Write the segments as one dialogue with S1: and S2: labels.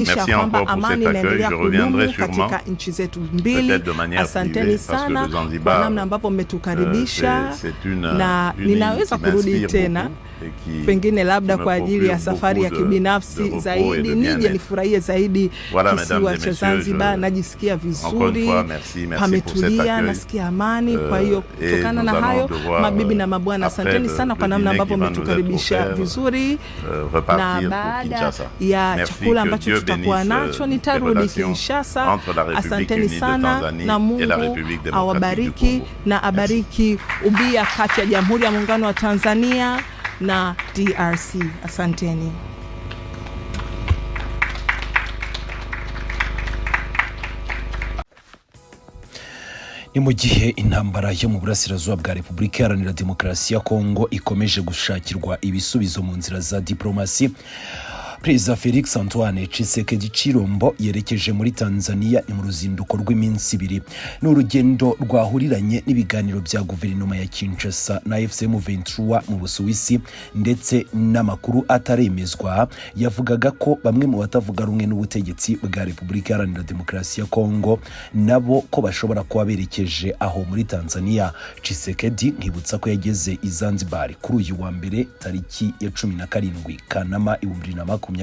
S1: Merci encore pour cet accueil. Je reviendrai sûrement, peut-être de manière privée, parce que le Zanzibar, c'est une île qui m'inspire beaucoup.
S2: Pengine labda kwa ajili ya safari ya kibinafsi zaidi nije nifurahie zaidi kisiwa cha Zanzibar. Najisikia vizuri, pametulia, nasikia amani. Kwa hiyo kutokana na hayo, mabibi na mabwana, asanteni sana kwa namna ambavyo mmetukaribisha vizuri, na baada ya chakula ambacho tutakuwa nacho nitarudi Kinshasa. Asanteni sana, na Mungu awabariki na abariki ubia kati ya Jamhuri ya Muungano wa Tanzania na DRC. Asanteni.
S3: Ni mu gihe intambara yo mu burasirazuba bwa Repubulika Iharanira Demokarasi ya Kongo ikomeje gushakirwa ibisubizo mu nzira za diplomasi, Perezida Felix Antoine Tshisekedi Chilombo yerekeje muri Tanzania mu ruzinduko rw'iminsi 2. Ni urugendo rwahuriranye n'ibiganiro bya guverinoma ya Kinshasa na FCM23 mu Busuwisi, ndetse n'amakuru ataremezwa yavugaga ko bamwe mu batavuga rumwe n'ubutegetsi bwa Repubulika Iharanira Demokarasi ya Kongo nabo ko bashobora kuba berekeje aho muri Tanzania. Tshisekedi nkibutsa ko yageze i Zanzibar kuri uyu wa mbere tariki ya 17 Kanama 2026,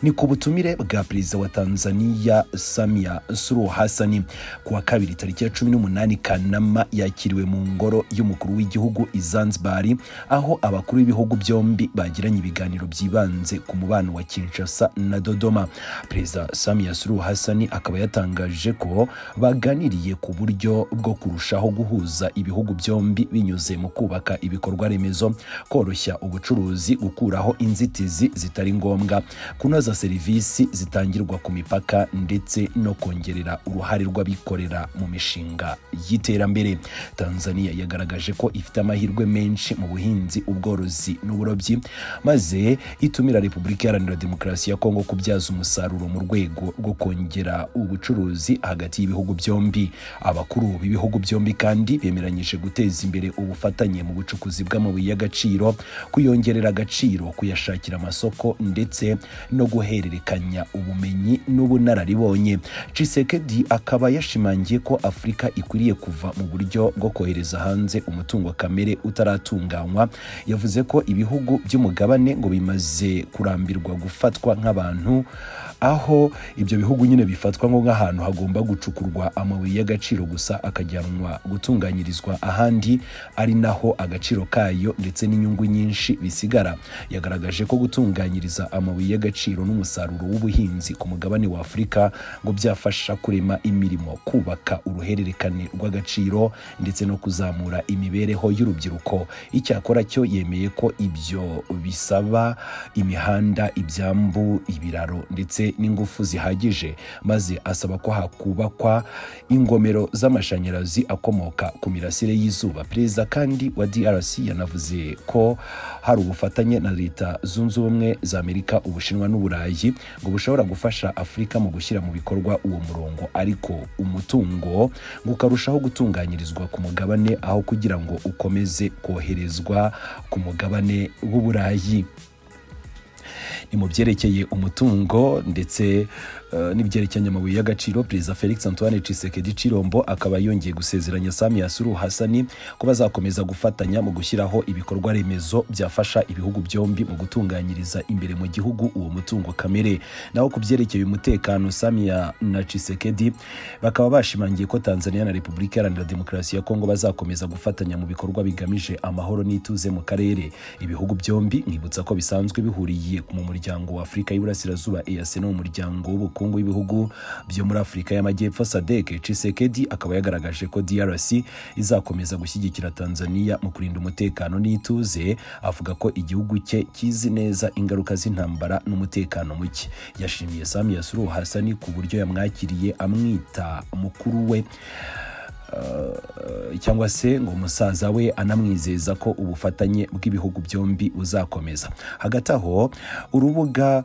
S3: ni ku butumire bwa Perezida wa Tanzania Samia Suluhu Hassan. Ku wa kabiri tariki ya 18 Kanama yakiriwe mu ngoro y'umukuru w'igihugu i Zanzibar, aho abakuru b'ibihugu byombi bagiranye ibiganiro byibanze ku mubano wa Kinshasa na Dodoma. Perezida Samia Suluhu Hassan akaba yatangaje ko baganiriye ku buryo bwo kurushaho guhuza ibihugu byombi binyuze mu kubaka ibikorwa remezo, koroshya ubucuruzi, gukuraho inzitizi zitari ngombwa, kunoza serivisi zitangirwa ku mipaka, ndetse no kongerera uruhare rw'abikorera mu mishinga y'iterambere. Tanzania yagaragaje ko ifite amahirwe menshi mu buhinzi, ubworozi n'uburobyi, maze itumira Repubulika Iharanira Demokarasi ya Kongo kubyaza umusaruro mu rwego rwo kongera ubucuruzi hagati y'ibihugu byombi. Abakuru b'ibihugu byombi kandi bemeranyije guteza imbere ubufatanye mu bucukuzi bw'amabuye y'agaciro, kuyongerera agaciro, kuyashakira amasoko, ndetse no guhererekanya ubumenyi n'ubunararibonye. Tshisekedi akaba yashimangiye ko Afrika ikwiriye kuva mu buryo bwo kohereza hanze umutungo kamere utaratunganywa. Yavuze ko ibihugu by'umugabane ngo bimaze kurambirwa gufatwa nk'abantu, aho ibyo bihugu nyine bifatwa ngo nk'ahantu hagomba gucukurwa amabuye y'agaciro gusa akajyanwa gutunganyirizwa ahandi, ari naho agaciro kayo ndetse n'inyungu nyinshi bisigara. Yagaragaje ko gutunganyiriza amabuye y'agaciro n'umusaruro w'ubuhinzi ku mugabane wa Afrika ngo byafasha kurema imirimo, kubaka uruhererekane rw'agaciro, ndetse no kuzamura imibereho y'urubyiruko. Icyakora cyo yemeye ko ibyo bisaba imihanda, ibyambu, ibiraro ndetse n'ingufu zihagije, maze asaba ko hakubakwa ingomero z'amashanyarazi akomoka ku mirasire y'izuba. Perezida kandi wa DRC yanavuze ko hari ubufatanye na Leta Zunze Ubumwe za Amerika, Ubushinwa n'Uburayi ngo bushobora gufasha Afrika mu gushyira mu bikorwa uwo murongo, ariko umutungo ngo ukarushaho gutunganyirizwa ku mugabane aho kugira ngo ukomeze koherezwa ku mugabane w'Uburayi. Ni mu byerekeye umutungo ndetse n'ibyerekeye amabuye y'agaciro, Perezida Felix Antoine Tshisekedi Chilombo akaba yongeye gusezeranya Samia Suluhu Hassan ko bazakomeza gufatanya mu gushyiraho ibikorwa remezo byafasha ibihugu byombi mu gutunganyiriza imbere mu gihugu uwo mutungo kamere. Naho ku byerekeye umutekano, Samia na Tshisekedi bakaba bashimangiye ko Tanzania na Repubulika Iharanira Demokarasi ya Kongo bazakomeza gufatanya mu bikorwa bigamije amahoro n'ituze mu karere. Ibihugu byombi nkibutsa ko bisanzwe bihuriye mu muryango wa Afrika y'Iburasirazuba EAC no mu muryango w'ubukungu w'ibihugu byo muri Afrika y'Amajyepfo SADC. Tshisekedi akaba yagaragaje ko DRC izakomeza gushyigikira Tanzania mu kurinda umutekano n'ituze, avuga ko igihugu cye kizi neza ingaruka z'intambara n'umutekano muke. Yashimiye Samia Suluhu Hassan ku buryo yamwakiriye amwita mukuru we cyangwa se ngo umusaza we, anamwizeza ko ubufatanye bw'ibihugu byombi buzakomeza. Hagati aho urubuga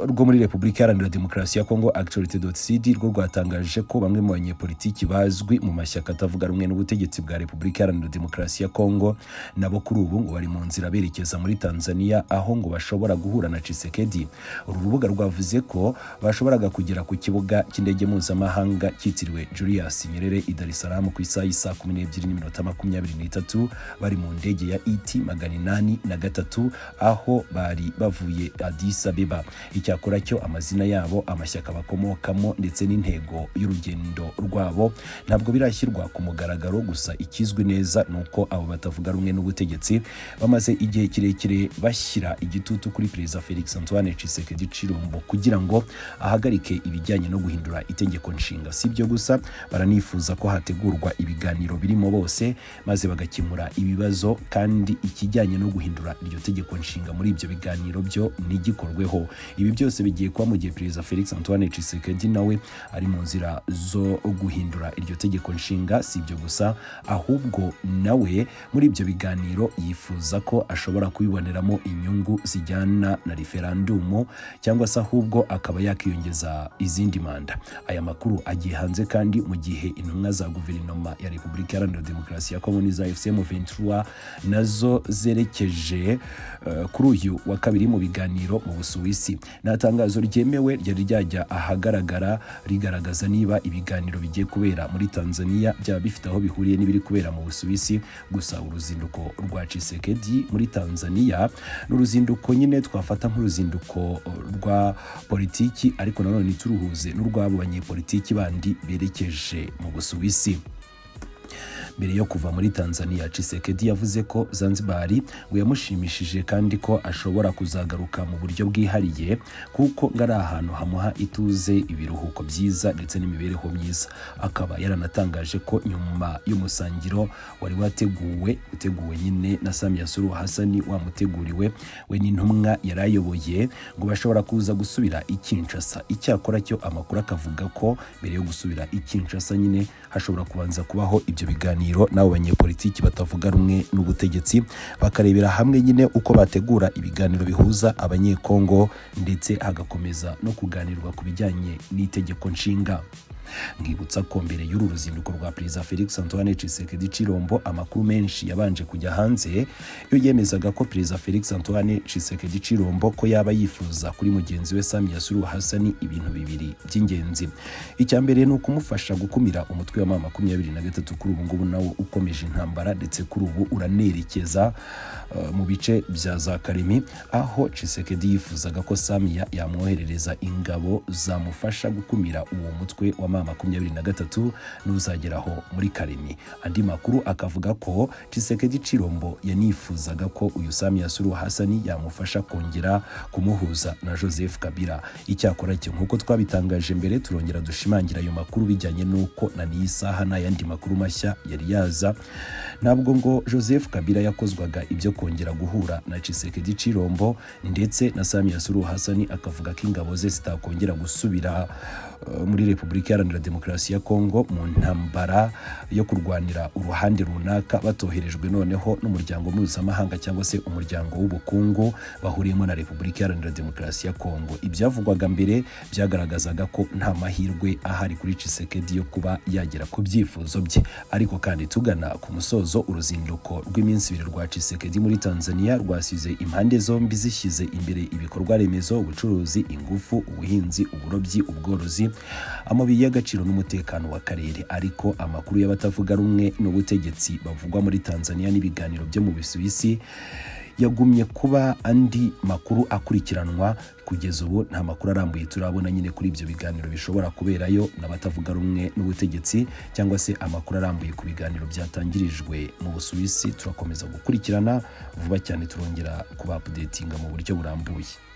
S3: rwo muri Repubulika Iharanira Demokarasi ya Kongo Actualite.cd rwo rwatangaje ko bamwe mu banyepolitiki bazwi mu mashyaka atavuga rumwe n'ubutegetsi bwa Repubulika Iharanira Demokarasi ya Kongo nabo kuri ubu ngo bari mu nzira berekeza muri Tanzania aho ngo bashobora guhura na Tshisekedi. Uru rubuga rwavuze ko bashoboraga kugera ku kibuga cy'indege mpuzamahanga cyitiriwe Julius Nyerere i Dar es Salaam ku isaha 12:23 bari mu ndege ya ET-803 aho bari bavuye Addis Abeba. Icyakora cyo amazina yabo, amashyaka bakomokamo ndetse n'intego y'urugendo rwabo ntabwo birashyirwa ku mugaragaro. Gusa ikizwi neza nuko abo batavuga rumwe n'ubutegetsi bamaze igihe kirekire bashyira igitutu kuri Perezida Felix Antoine Tshisekedi Tshilombo kugira ngo ahagarike ibijyanye no guhindura itegeko nshinga. Sibyo gusa baranifuza ko hategurwa ibiganiro birimo bose maze bagakemura ibibazo, kandi ikijyanye no guhindura iryo tegeko nshinga muri ibyo biganiro byo nigikorweho. Ibi byose bigiye kuba mu gihe Perezida Felix Antoine Tshisekedi nawe ari mu nzira zo guhindura iryo tegeko nshinga. Sibyo gusa ahubwo nawe muri ibyo biganiro yifuza ko ashobora kubiboneramo inyungu zijyana na referendum cyangwa se ahubwo akaba yakiyongeza izindi manda. Aya makuru agiye hanze kandi mu gihe intumwa za guverinoma ya Repubulika Iharanira Demokarasi ya Kongo n'iza FCM 23 nazo zerekeje kuri uyu wa kabiri mu biganiro mu Busuwisi. Nta tangazo ryemewe ryari ryajya ahagaragara rigaragaza niba ibiganiro bigiye kubera muri Tanzania byaba bifite aho bihuriye n'ibiri kubera mu Busuwisi. Gusa uruzinduko rwa Tshisekedi muri Tanzania n'uruzinduko nyine twafata nk'uruzinduko rwa politiki, ariko nanone turuhuze n'urwabo banyepolitiki bandi berekeje mu Busuwisi. Mbere yo kuva muri Tanzania, Tshisekedi yavuze ko Zanzibar ngo yamushimishije kandi ko ashobora kuzagaruka mu buryo bwihariye kuko ngari ahantu hamuha ituze, ibiruhuko byiza ndetse n'imibereho myiza. Akaba yaranatangaje ko nyuma y'umusangiro wari uteguwe nyine na Samia Suluhu Hassan wamuteguriwe we n'intumwa yarayoboye ngo bashobora kuza gusubira i Kinshasa. Icyakora cyo amakuru akavuga ko mbere yo gusubira i Kinshasa nyine hashobora kubanza kubaho ibyo biganiro n'abo banyepolitiki batavuga rumwe n'ubutegetsi, bakarebera hamwe nyine uko bategura ibiganiro bihuza abanyekongo ndetse hagakomeza no kuganirwa ku bijyanye n'itegeko nshinga. Ngibutsa ko mbere y'uru ruzinduko rwa Perezida Felix Antoine Tshisekedi Tshilombo amakuru menshi yabanje kujya hanze yo yemezaga ko Perezida Felix Antoine Tshisekedi Tshilombo ko yaba yifuza kuri mugenzi we Samia Suluhu Hassan ibintu bibiri by'ingenzi. Icya mbere ni ukumufasha gukumira umutwe wa M23 kuri ubu ngubu nawo ukomeje intambara ndetse kuri ubu uranerekeza mu bice bya za Karemi, aho Tshisekedi yifuzaga ko Samia yamwoherereza ingabo zamufasha gukumira uwo mutwe wa M23 n'uzageraho muri Karemi. Andi makuru akavuga ko Tshisekedi Tshilombo yanifuzaga ko uyu Samia Suluhu Hassan yamufasha kongera kumuhuza na Joseph Kabila. Icyakora cyo nkuko twabitangaje mbere, turongera dushimangira ayo makuru bijyanye nuko na n'isaha n'ayandi makuru mashya yari yaza. Ntabwo ngo Joseph Kabila yakozwaga ibyo kongera guhura na Tshisekedi Tshilombo, ndetse na Samia Suluhu Hassan akavuga ko ingabo ze zitakongera gusubira muri Repubulika Iharanira Demokarasi ya Kongo mu ntambara yo kurwanira uruhande runaka, batoherejwe noneho n'umuryango mpuzamahanga cyangwa se umuryango w'ubukungu bahuriyemo na Repubulika Iharanira Demokarasi ya Kongo. Ibyavugwaga mbere byagaragazaga ko nta mahirwe ahari kuri Tshisekedi yo kuba yagera ku byifuzo bye. Ariko kandi tugana ku musozo, uruzinduko rw'iminsi 2 rwa Tshisekedi muri Tanzania rwasize impande zombi zishyize imbere ibikorwa remezo, ubucuruzi, ingufu, ubuhinzi, uburobyi, ubworozi, amabuye y'agaciro n'umutekano wa karere. Ariko amakuru y'abatavuga rumwe n'ubutegetsi bavugwa muri Tanzania n'ibiganiro byo mu Busuwisi yagumye kuba andi makuru akurikiranwa. Kugeza ubu nta makuru arambuye turabona nyine kuri ibyo biganiro bishobora kuberayo n'abatavuga rumwe n'ubutegetsi, cyangwa se amakuru arambuye ku biganiro byatangirijwe mu Busuwisi. Turakomeza gukurikirana vuba cyane, turongera kuba updatinga mu buryo burambuye.